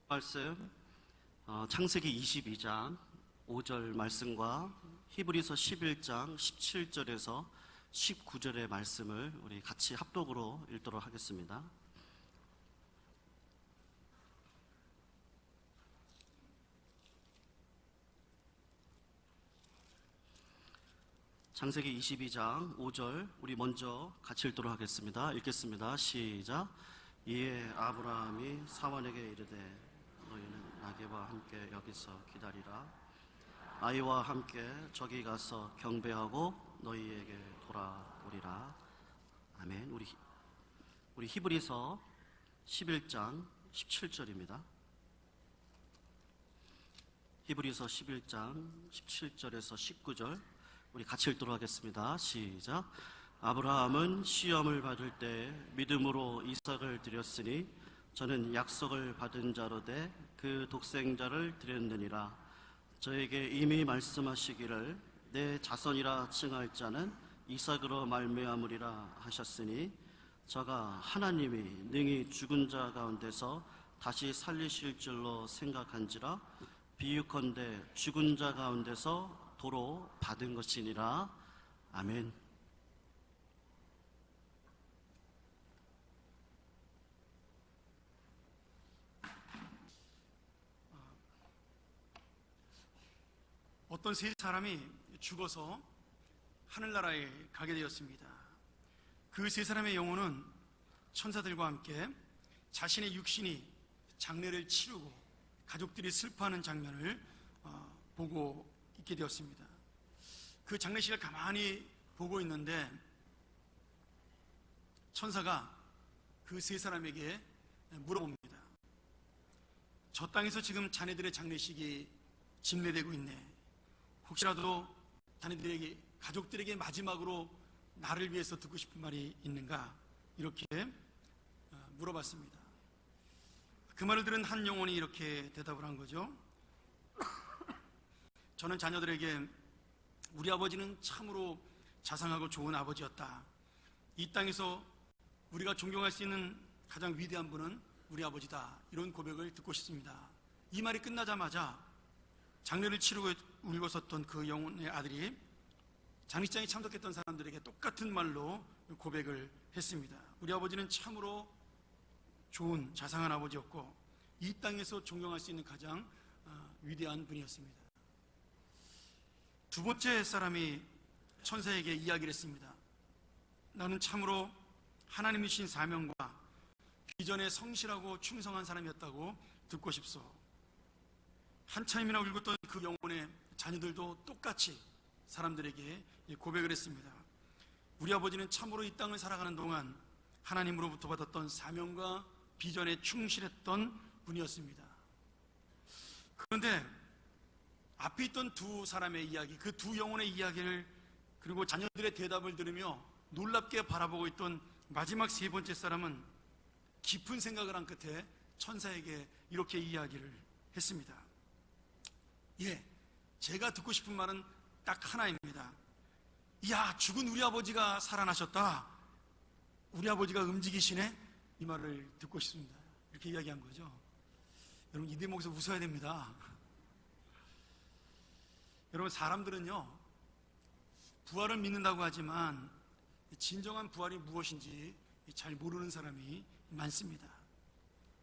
말씀 창세기 22장 5절 말씀과 히브리서 11장 17절에서 19절의 말씀을 우리 같이 합독으로 읽도록 하겠습니다. 창세기 22장 5절 우리 먼저 같이 읽도록 하겠습니다. 읽겠습니다. 시작. 이에 아브라함이 사원에게 이르되 너희는 나귀와 함께 여기서 기다리라. 아이와 함께 저기 가서 경배하고 너희에게 돌아오리라. 아멘. 우리 히브리서 11장 17절입니다. 히브리서 11장 17절에서 19절 우리 같이 읽도록 하겠습니다. 시작. 아브라함은 시험을 받을 때 믿음으로 이삭을 드렸으니 저는 약속을 받은 자로 돼 그 독생자를 드렸느니라. 저에게 이미 말씀하시기를 내 자손이라 칭할 자는 이삭으로 말미암으리라 하셨으니 저가 하나님이 능히 죽은 자 가운데서 다시 살리실 줄로 생각한지라. 비유컨대 죽은 자 가운데서 도로 받은 것이니라. 아멘. 어떤 세 사람이 죽어서 하늘나라에 가게 되었습니다. 그 세 사람의 영혼은 천사들과 함께 자신의 육신이 장례를 치르고 가족들이 슬퍼하는 장면을 보고 있게 되었습니다. 그 장례식을 가만히 보고 있는데 천사가 그 세 사람에게 물어봅니다. 저 땅에서 지금 자네들의 장례식이 집례되고 있네. 혹시라도 자네들에게, 가족들에게 마지막으로 나를 위해서 듣고 싶은 말이 있는가? 이렇게 물어봤습니다. 그 말을 들은 한 영혼이 이렇게 대답을 한 거죠. 저는 자녀들에게 우리 아버지는 참으로 자상하고 좋은 아버지였다. 이 땅에서 우리가 존경할 수 있는 가장 위대한 분은 우리 아버지다. 이런 고백을 듣고 싶습니다. 이 말이 끝나자마자 장례를 치르고 울고 섰던 그 영혼의 아들이 장례식장에 참석했던 사람들에게 똑같은 말로 고백을 했습니다. 우리 아버지는 참으로 좋은 자상한 아버지였고 이 땅에서 존경할 수 있는 가장 위대한 분이었습니다. 두 번째 사람이 천사에게 이야기를 했습니다. 나는 참으로 하나님이 주신 사명과 비전에 성실하고 충성한 사람이었다고 듣고 싶소. 한참이나 울었던 그 영혼의 자녀들도 똑같이 사람들에게 고백을 했습니다. 우리 아버지는 참으로 이 땅을 살아가는 동안 하나님으로부터 받았던 사명과 비전에 충실했던 분이었습니다. 그런데 앞에 있던 두 사람의 이야기, 그 두 영혼의 이야기를 그리고 자녀들의 대답을 들으며 놀랍게 바라보고 있던 마지막 세 번째 사람은 깊은 생각을 한 끝에 천사에게 이렇게 이야기를 했습니다. 예, 제가 듣고 싶은 말은 딱 하나입니다. 이야, 죽은 우리 아버지가 살아나셨다. 우리 아버지가 움직이시네. 이 말을 듣고 싶습니다. 이렇게 이야기한 거죠. 여러분, 이 대목에서 웃어야 됩니다. 여러분, 사람들은요 부활을 믿는다고 하지만 진정한 부활이 무엇인지 잘 모르는 사람이 많습니다.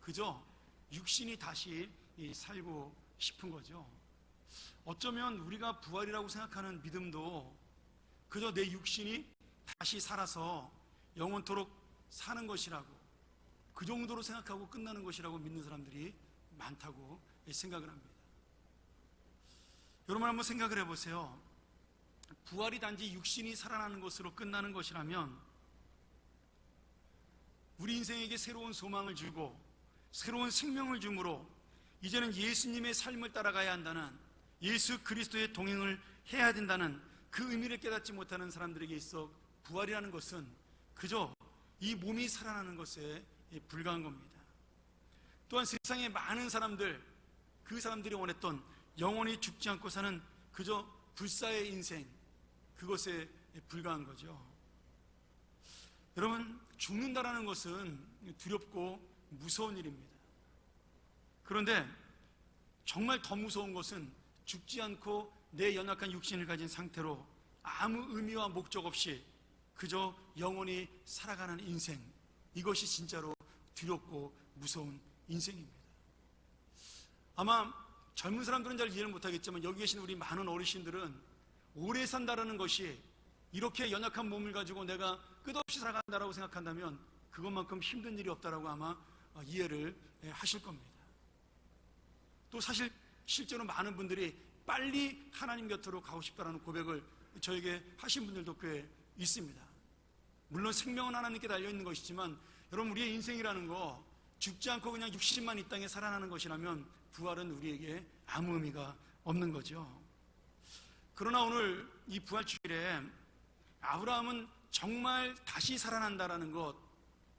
그저 육신이 다시 살고 싶은 거죠. 어쩌면 우리가 부활이라고 생각하는 믿음도 그저 내 육신이 다시 살아서 영원토록 사는 것이라고, 그 정도로 생각하고 끝나는 것이라고 믿는 사람들이 많다고 생각을 합니다. 여러분 한번 생각을 해보세요. 부활이 단지 육신이 살아나는 것으로 끝나는 것이라면 우리 인생에게 새로운 소망을 주고 새로운 생명을 주므로 이제는 예수님의 삶을 따라가야 한다는, 예수 그리스도의 동행을 해야 된다는 그 의미를 깨닫지 못하는 사람들에게 있어 부활이라는 것은 그저 이 몸이 살아나는 것에 불과한 겁니다. 또한 세상의 많은 사람들, 그 사람들이 원했던 영원히 죽지 않고 사는 그저 불사의 인생, 그것에 불과한 거죠. 여러분, 죽는다라는 것은 두렵고 무서운 일입니다. 그런데 정말 더 무서운 것은 죽지 않고 내 연약한 육신을 가진 상태로 아무 의미와 목적 없이 그저 영원히 살아가는 인생, 이것이 진짜로 두렵고 무서운 인생입니다. 아마 젊은 사람들은 잘 이해를 못하겠지만 여기 계신 우리 많은 어르신들은 오래 산다라는 것이 이렇게 연약한 몸을 가지고 내가 끝없이 살아간다라고 생각한다면 그것만큼 힘든 일이 없다라고 아마 이해를 하실 겁니다. 또 사실 실제로 많은 분들이 빨리 하나님 곁으로 가고 싶다라는 고백을 저에게 하신 분들도 꽤 있습니다. 물론 생명은 하나님께 달려있는 것이지만 여러분, 우리의 인생이라는 거 죽지 않고 그냥 육신만 이 땅에 살아나는 것이라면 부활은 우리에게 아무 의미가 없는 거죠. 그러나 오늘 이 부활 주일에 아브라함은 정말 다시 살아난다라는 것,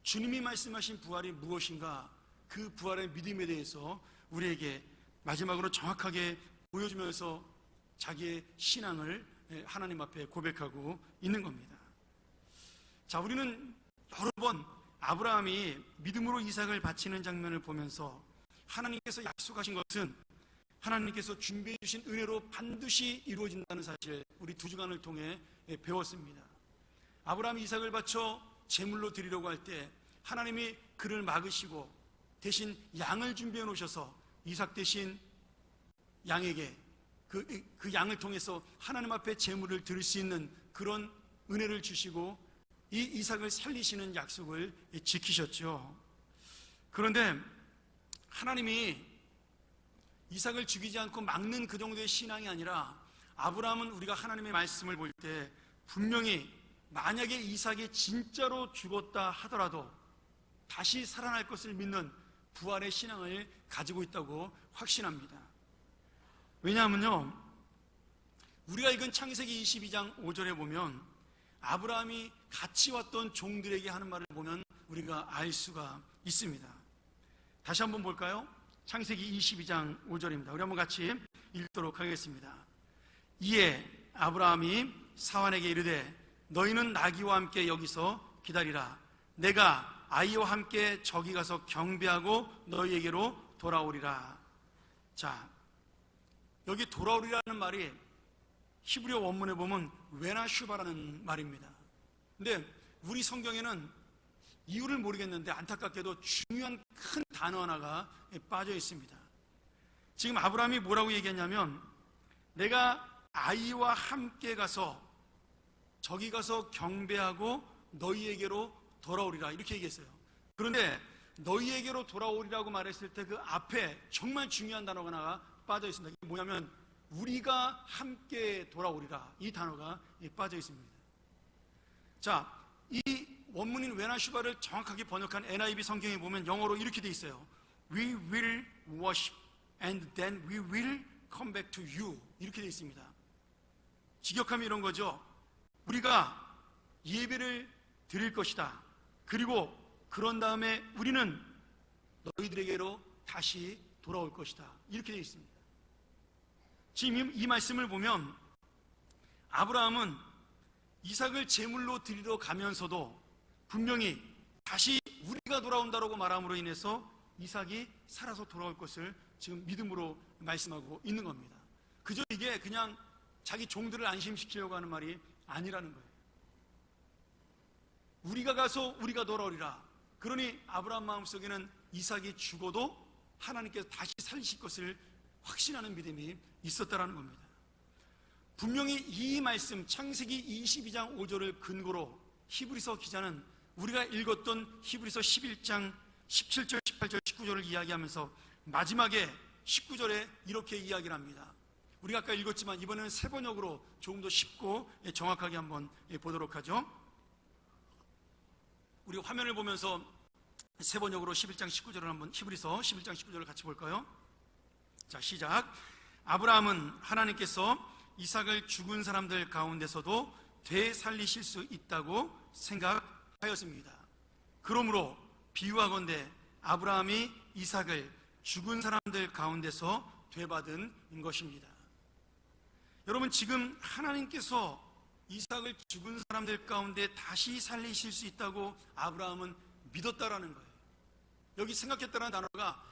주님이 말씀하신 부활이 무엇인가, 그 부활의 믿음에 대해서 우리에게 마지막으로 정확하게 보여주면서 자기의 신앙을 하나님 앞에 고백하고 있는 겁니다. 자, 우리는 여러 번 아브라함이 믿음으로 이삭을 바치는 장면을 보면서 하나님께서 약속하신 것은 하나님께서 준비해 주신 은혜로 반드시 이루어진다는 사실, 우리 두 주간을 통해 배웠습니다. 아브라함이 이삭을 바쳐 제물로 드리려고 할 때 하나님이 그를 막으시고 대신 양을 준비해 놓으셔서 이삭 대신 양에게 그 양을 통해서 하나님 앞에 제물을 드릴 수 있는 그런 은혜를 주시고 이 이삭을 살리시는 약속을 지키셨죠. 그런데 하나님이 이삭을 죽이지 않고 막는 그 정도의 신앙이 아니라 아브라함은 우리가 하나님의 말씀을 볼 때 분명히 만약에 이삭이 진짜로 죽었다 하더라도 다시 살아날 것을 믿는 부활의 신앙을 가지고 있다고 확신합니다. 왜냐하면요, 우리가 읽은 창세기 22장 5절에 보면 아브라함이 같이 왔던 종들에게 하는 말을 보면 우리가 알 수가 있습니다. 다시 한번 볼까요? 창세기 22장 5절입니다. 우리 한번 같이 읽도록 하겠습니다. 이에 아브라함이 사환에게 이르되 너희는 나귀와 함께 여기서 기다리라. 내가 아이와 함께 저기 가서 경배하고 너희에게로 돌아오리라. 자, 여기 돌아오리라는 말이 히브리어 원문에 보면 웨나슈바라는 말입니다. 근데 우리 성경에는 이유를 모르겠는데 안타깝게도 중요한 큰 단어 하나가 빠져 있습니다. 지금 아브라함이 뭐라고 얘기했냐면 내가 아이와 함께 가서 저기 가서 경배하고 너희에게로 돌아오리라, 이렇게 얘기했어요. 그런데 너희에게로 돌아오리라고 말했을 때 그 앞에 정말 중요한 단어가 하나 빠져 있습니다. 이게 뭐냐면 우리가 함께 돌아오리라, 이 단어가 빠져 있습니다. 자, 이 원문인 웨나슈바를 정확하게 번역한 NIV 성경에 보면 영어로 이렇게 돼 있어요. We will worship and then we will come back to you, 이렇게 돼 있습니다. 직역하면 이런 거죠. 우리가 예배를 드릴 것이다. 그리고 그런 다음에 우리는 너희들에게로 다시 돌아올 것이다, 이렇게 되어 있습니다. 지금 이 말씀을 보면 아브라함은 이삭을 제물로 드리러 가면서도 분명히 다시 우리가 돌아온다라고 말함으로 인해서 이삭이 살아서 돌아올 것을 지금 믿음으로 말씀하고 있는 겁니다. 그저 이게 그냥 자기 종들을 안심시키려고 하는 말이 아니라는 거예요. 우리가 가서 우리가 돌아오리라. 그러니 아브라함 마음속에는 이삭이 죽어도 하나님께서 다시 살리실 것을 확신하는 믿음이 있었다라는 겁니다. 분명히 이 말씀 창세기 22장 5절을 근거로 히브리서 기자는 우리가 읽었던 히브리서 11장 17절, 18절, 19절을 이야기하면서 마지막에 19절에 이렇게 이야기를 합니다. 우리가 아까 읽었지만 이번에는 세 번역으로 조금 더 쉽고 정확하게 한번 보도록 하죠. 우리 화면을 보면서 세 번역으로 11장 19절을 한번, 히브리서 11장 19절을 같이 볼까요? 자, 시작. 아브라함은 하나님께서 이삭을 죽은 사람들 가운데서도 되살리실 수 있다고 생각하였습니다. 그러므로 비유하건대 아브라함이 이삭을 죽은 사람들 가운데서 되받은 것입니다. 여러분, 지금 하나님께서 이삭을 죽은 사람들 가운데 다시 살리실 수 있다고 아브라함은 믿었다라는 거예요. 여기 생각했다는 단어가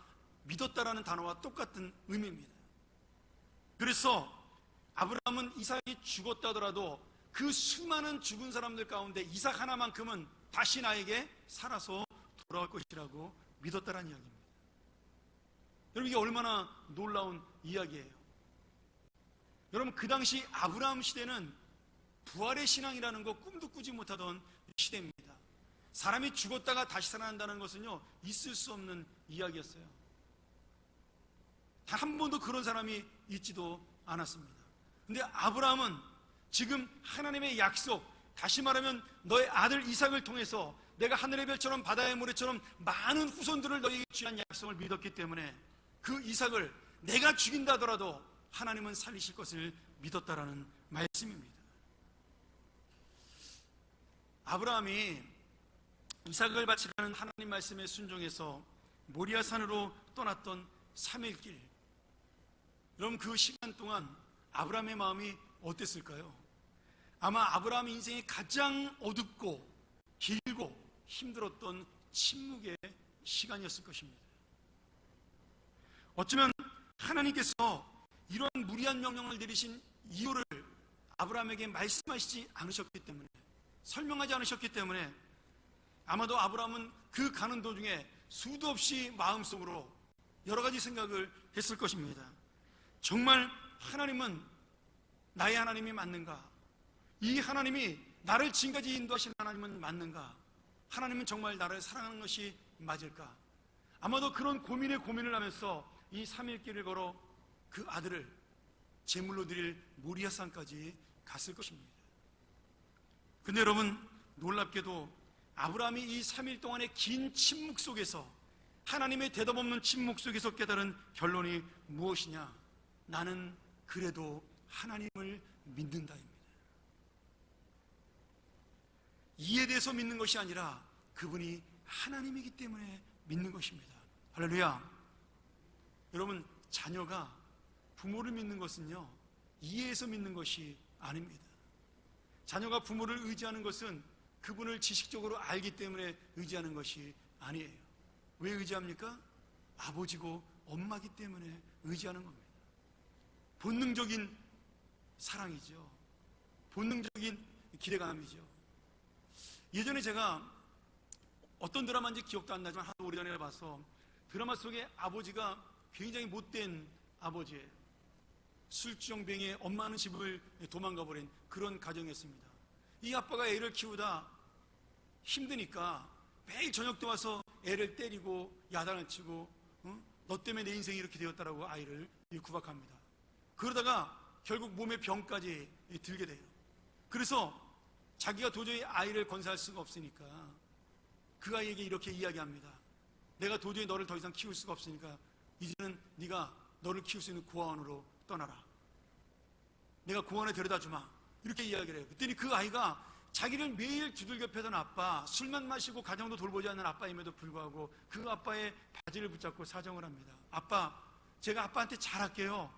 믿었다라는 단어와 똑같은 의미입니다. 그래서 아브라함은 이삭이 죽었다 하더라도 그 수많은 죽은 사람들 가운데 이삭 하나만큼은 다시 나에게 살아서 돌아올 것이라고 믿었다라는 이야기입니다. 여러분, 이게 얼마나 놀라운 이야기예요. 여러분, 그 당시 아브라함 시대는 부활의 신앙이라는 거 꿈도 꾸지 못하던 시대입니다. 사람이 죽었다가 다시 살아난다는 것은요, 있을 수 없는 이야기였어요. 단 한 번도 그런 사람이 있지도 않았습니다. 근데 아브라함은 지금 하나님의 약속, 다시 말하면 너의 아들 이삭을 통해서 내가 하늘의 별처럼 바다의 모래처럼 많은 후손들을 너에게 주는 약속을 믿었기 때문에 그 이삭을 내가 죽인다 하더라도 하나님은 살리실 것을 믿었다라는 말씀입니다. 아브라함이 이삭을 바치라는 하나님 말씀에 순종해서 모리아산으로 떠났던 3일 길, 여러분, 그 시간 동안 아브라함의 마음이 어땠을까요? 아마 아브라함 인생이 가장 어둡고 길고 힘들었던 침묵의 시간이었을 것입니다. 어쩌면 하나님께서 이런 무리한 명령을 내리신 이유를 아브라함에게 말씀하시지 않으셨기 때문에, 설명하지 않으셨기 때문에 아마도 아브라함은 그 가는 도중에 수도 없이 마음속으로 여러 가지 생각을 했을 것입니다. 정말 하나님은 나의 하나님이 맞는가? 이 하나님이 나를 지금까지 인도하신 하나님은 맞는가? 하나님은 정말 나를 사랑하는 것이 맞을까? 아마도 그런 고민을 하면서 이 3일 길을 걸어 그 아들을 제물로 드릴 모리아산까지 갔을 것입니다. 근데 여러분, 놀랍게도 아브라함이 이 3일 동안의 긴 침묵 속에서, 하나님의 대답 없는 침묵 속에서 깨달은 결론이 무엇이냐? 나는 그래도 하나님을 믿는다입니다. 이에 대해서 믿는 것이 아니라 그분이 하나님이기 때문에 믿는 것입니다. 할렐루야. 여러분, 자녀가 부모를 믿는 것은요, 이해해서 믿는 것이 아닙니다. 자녀가 부모를 의지하는 것은 그분을 지식적으로 알기 때문에 의지하는 것이 아니에요. 왜 의지합니까? 아버지고 엄마기 때문에 의지하는 겁니다. 본능적인 사랑이죠. 본능적인 기대감이죠. 예전에 제가 어떤 드라마인지 기억도 안 나지만 하도 오래전에 봐서, 드라마 속에 아버지가 굉장히 못된 아버지예요. 술주정뱅이에 엄마는 집을 도망가 버린 그런 가정이었습니다. 이 아빠가 애를 키우다 힘드니까 매일 저녁 때 와서 애를 때리고 야단을 치고, 너 때문에 내 인생이 이렇게 되었다라고 아이를 구박합니다. 그러다가 결국 몸에 병까지 들게 돼요. 그래서 자기가 도저히 아이를 건사할 수가 없으니까 그 아이에게 이렇게 이야기합니다. 내가 도저히 너를 더 이상 키울 수가 없으니까 이제는 네가 너를 키울 수 있는 고아원으로 떠나라. 내가 고아원에 데려다 주마. 이렇게 이야기를 해요. 그랬더니 그 아이가 자기를 매일 두들겨 패던 아빠, 술만 마시고 가정도 돌보지 않는 아빠임에도 불구하고 그 아빠의 바지를 붙잡고 사정을 합니다. 아빠, 제가 아빠한테 잘할게요.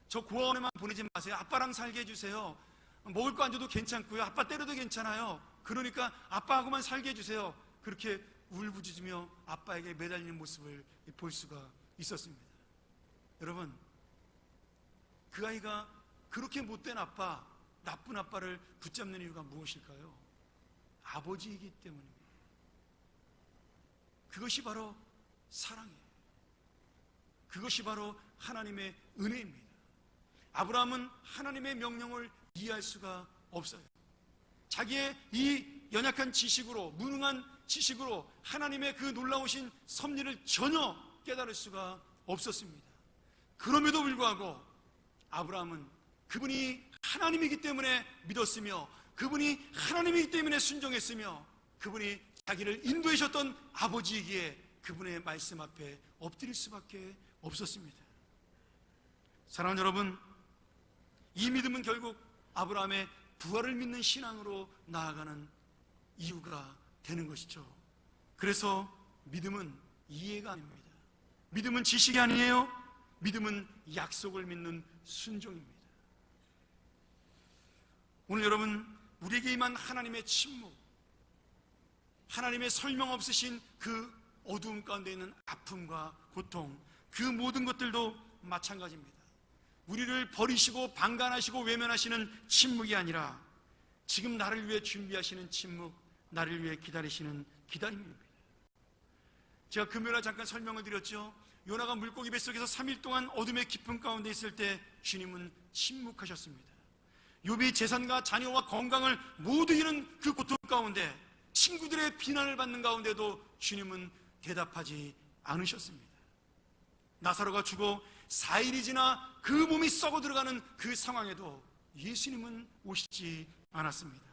저 고아원에만 보내지 마세요. 아빠랑 살게 해주세요. 먹을 거 안 줘도 괜찮고요. 아빠 때려도 괜찮아요. 그러니까 아빠하고만 살게 해주세요. 그렇게 울부짖으며 아빠에게 매달리는 모습을 볼 수가 있었습니다. 여러분, 그 아이가 그렇게 못된 아빠, 나쁜 아빠를 붙잡는 이유가 무엇일까요? 아버지이기 때문입니다. 그것이 바로 사랑이에요. 그것이 바로 하나님의 은혜입니다. 아브라함은 하나님의 명령을 이해할 수가 없어요. 자기의 이 연약한 지식으로, 무능한 지식으로 하나님의 그 놀라우신 섭리를 전혀 깨달을 수가 없었습니다. 그럼에도 불구하고 아브라함은 그분이 하나님이기 때문에 믿었으며, 그분이 하나님이기 때문에 순종했으며, 그분이 자기를 인도해 주셨던 아버지이기에 그분의 말씀 앞에 엎드릴 수밖에 없었습니다. 사랑하는 여러분, 이 믿음은 결국 아브라함의 부활을 믿는 신앙으로 나아가는 이유가 되는 것이죠. 그래서 믿음은 이해가 아닙니다. 믿음은 지식이 아니에요. 믿음은 약속을 믿는 순종입니다. 오늘 여러분, 우리에게 임한 하나님의 침묵, 하나님의 설명 없으신 그 어두움 가운데 있는 아픔과 고통, 그 모든 것들도 마찬가지입니다. 우리를 버리시고 방관하시고 외면하시는 침묵이 아니라 지금 나를 위해 준비하시는 침묵, 나를 위해 기다리시는 기다림입니다. 제가 금요일에 잠깐 설명을 드렸죠. 요나가 물고기 뱃속에서 3일 동안 어둠의 깊은 가운데 있을 때 주님은 침묵하셨습니다. 욥이 재산과 자녀와 건강을 모두 잃은 그 고통 가운데, 친구들의 비난을 받는 가운데도 주님은 대답하지 않으셨습니다. 나사로가 죽어 4일이 지나 그 몸이 썩어 들어가는 그 상황에도 예수님은 오시지 않았습니다.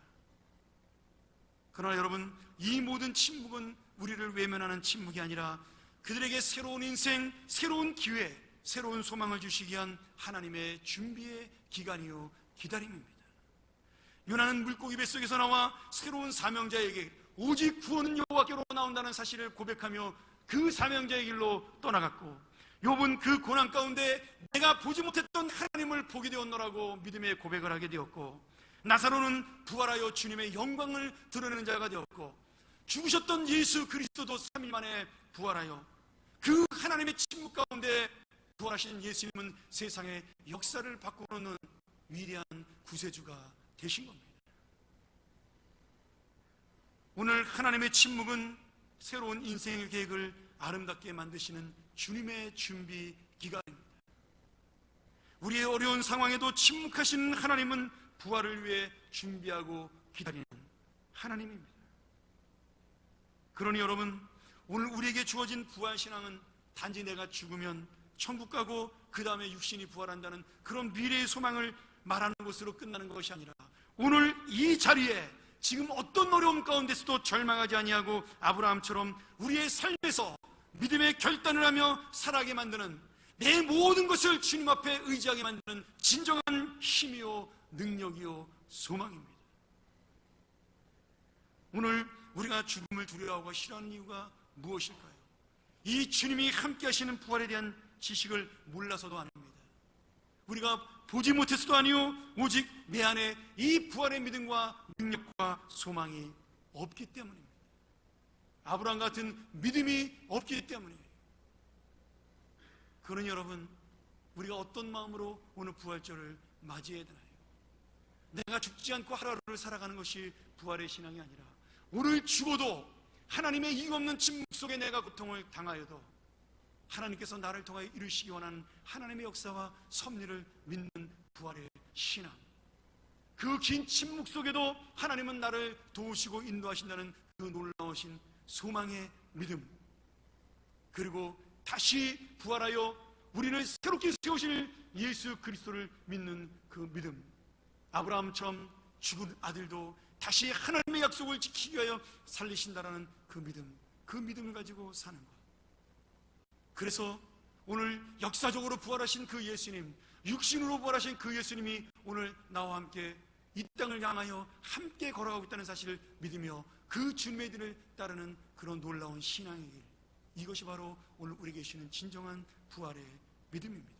그러나 여러분, 이 모든 침묵은 우리를 외면하는 침묵이 아니라 그들에게 새로운 인생, 새로운 기회, 새로운 소망을 주시기 위한 하나님의 준비의 기간이요 기다림입니다. 요나는 물고기 뱃속에서 나와 새로운 사명자에게 오직 구원은 여호와께로 나온다는 사실을 고백하며 그 사명자의 길로 떠나갔고, 욥은 그 고난 가운데 내가 보지 못했던 하나님을 보게 되었노라고 믿음의 고백을 하게 되었고, 나사로는 부활하여 주님의 영광을 드러내는 자가 되었고, 죽으셨던 예수 그리스도도 3일 만에 부활하여 그 하나님의 침묵 가운데 부활하신 예수님은 세상의 역사를 바꾸는 위대한 구세주가 되신 겁니다. 오늘 하나님의 침묵은 새로운 인생의 계획을 아름답게 만드시는 주님의 준비 기간입니다. 우리의 어려운 상황에도 침묵하시는 하나님은 부활을 위해 준비하고 기다리는 하나님입니다. 그러니 여러분, 오늘 우리에게 주어진 부활신앙은 단지 내가 죽으면 천국 가고 그 다음에 육신이 부활한다는 그런 미래의 소망을 말하는 것으로 끝나는 것이 아니라, 오늘 이 자리에 지금 어떤 어려움 가운데서도 절망하지 아니하고 아브라함처럼 우리의 삶에서 믿음의 결단을 하며 살아가게 만드는, 내 모든 것을 주님 앞에 의지하게 만드는 진정한 힘이요 능력이요 소망입니다. 오늘 우리가 죽음을 두려워하고 싫어하는 이유가 무엇일까요? 이 주님이 함께 하시는 부활에 대한 지식을 몰라서도 아닙니다. 우리가 보지 못해서도 아니요, 오직 내 안에 이 부활의 믿음과 능력과 소망이 없기 때문입니다. 아브라함 같은 믿음이 없기 때문이에요. 그러니 여러분, 우리가 어떤 마음으로 오늘 부활절을 맞이해야 되나요? 내가 죽지 않고 하루하루를 살아가는 것이 부활의 신앙이 아니라, 오늘 죽어도 하나님의 이유 없는 침묵 속에 내가 고통을 당하여도 하나님께서 나를 통하여 이루시기 원하는 하나님의 역사와 섭리를 믿는 부활의 신앙, 그 긴 침묵 속에도 하나님은 나를 도우시고 인도하신다는 그 놀라우신 소망의 믿음, 그리고 다시 부활하여 우리를 새롭게 세우실 예수 그리스도를 믿는 그 믿음, 아브라함처럼 죽은 아들도 다시 하나님의 약속을 지키기 위하여 살리신다라는 그 믿음, 그 믿음을 가지고 사는 것. 그래서 오늘 역사적으로 부활하신 그 예수님, 육신으로 부활하신 그 예수님이 오늘 나와 함께 이 땅을 향하여 함께 걸어가고 있다는 사실을 믿으며 그 주님의 길을 따르는 그런 놀라운 신앙의 길, 이것이 바로 오늘 우리에게 주시는 진정한 부활의 믿음입니다.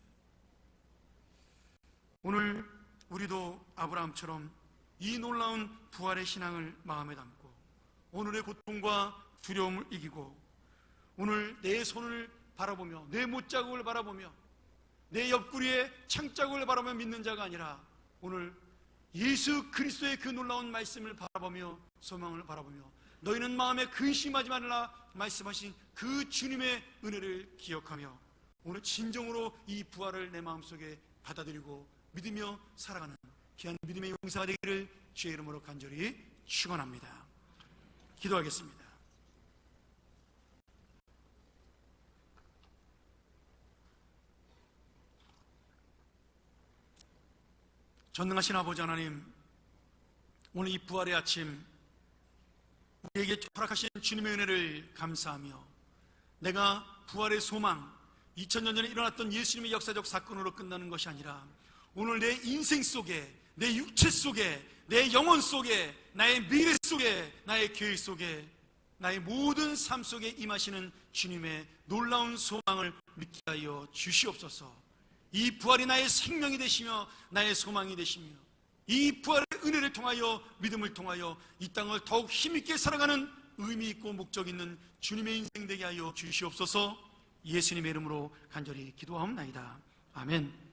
오늘 우리도 아브라함처럼 이 놀라운 부활의 신앙을 마음에 담고 오늘의 고통과 두려움을 이기고, 오늘 내 손을 바라보며 내 못자국을 바라보며 내 옆구리에 창자국을 바라보며 믿는 자가 아니라, 오늘 예수 그리스도의 그 놀라운 말씀을 바라보며 소망을 바라보며 너희는 마음에 근심하지 말라 말씀하신 그 주님의 은혜를 기억하며 오늘 진정으로 이 부활을 내 마음속에 받아들이고 믿으며 살아가는 귀한 믿음의 용사가 되기를 주의 이름으로 간절히 축원합니다. 기도하겠습니다. 전능하신 아버지 하나님, 오늘 이 부활의 아침 우리에게 허락하신 주님의 은혜를 감사하며, 내가 부활의 소망, 2000년 전에 일어났던 예수님의 역사적 사건으로 끝나는 것이 아니라 오늘 내 인생 속에, 내 육체 속에, 내 영혼 속에, 나의 미래 속에, 나의 계획 속에, 나의 모든 삶 속에 임하시는 주님의 놀라운 소망을 믿게 하여 주시옵소서. 이 부활이 나의 생명이 되시며 나의 소망이 되시며, 이 부활의 은혜를 통하여 믿음을 통하여 이 땅을 더욱 힘있게 살아가는 의미 있고 목적 있는 주님의 인생 되게 하여 주시옵소서. 예수님의 이름으로 간절히 기도하옵나이다. 아멘.